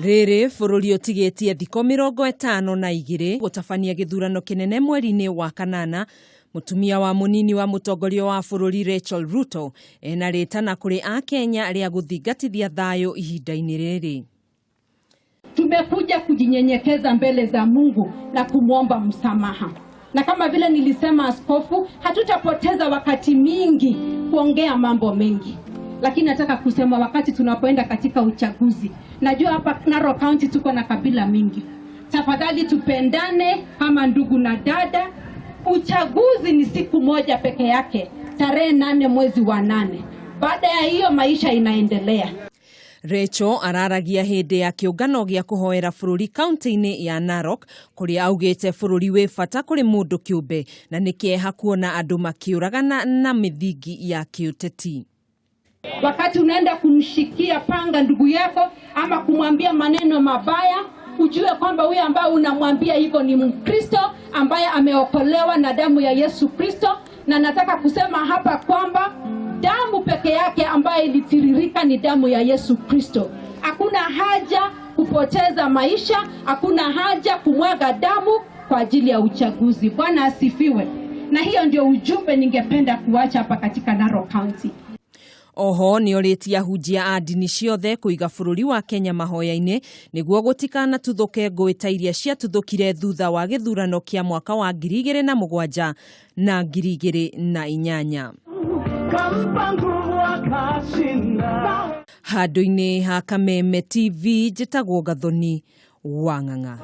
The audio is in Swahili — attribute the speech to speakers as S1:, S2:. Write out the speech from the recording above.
S1: Riri bururi utigitie thiko 52 gutabania githurano kinene mweri-ini wa kanana. Mutumia wa munini wa mutongoria wa bururi Rachael Ruto ena ritana kuri akenya ria guthingatithia thayu ihinda-ini riri.
S2: Tumekuja kujinyenyekeza mbele za Mungu na kumwomba msamaha. Na kama vile nilisema askofu, hatutapoteza wakati mingi kuongea mambo mengi. Lakini nataka kusema wakati tunapoenda katika uchaguzi, najua hapa Narok County tuko na kabila mingi. Tafadhali tupendane kama ndugu na dada. Uchaguzi ni siku moja peke yake, tarehe 8 mwezi wa 8. Baada ya hiyo maisha inaendelea.
S1: Rachael araragia hindi ya kiungano gia kuhoera bururi kaunti-ini ya Narok kuria augite bururi wi bata kuri mundu kiumbe na ni kieha kuona andu makiuragana na mithingi ya kiuteti.
S2: Wakati unaenda kumshikia panga ndugu yako ama kumwambia maneno mabaya, ujue kwamba huyu ambaye unamwambia hivyo ni Mkristo ambaye ameokolewa na damu ya Yesu Kristo. Na nataka kusema hapa kwamba damu peke yake ambayo ilitiririka ni damu ya Yesu Kristo. Hakuna haja kupoteza maisha, hakuna haja kumwaga damu kwa ajili ya uchaguzi. Bwana asifiwe. Na hiyo ndio ujumbe ningependa kuacha hapa katika Narok County.
S1: Oho nioritie ahunjia a ndini ciothe kuiga bururi wa Kenya mahoya-ini niguo gutikana tuthuke ngũĩ iria ciatuthũkire thutha wa githurano kia mwaka wa 2007 na 2008. Handũ-inĩ ha Kameme TV njĩtagwo Gathoni wa Ng'ang'a.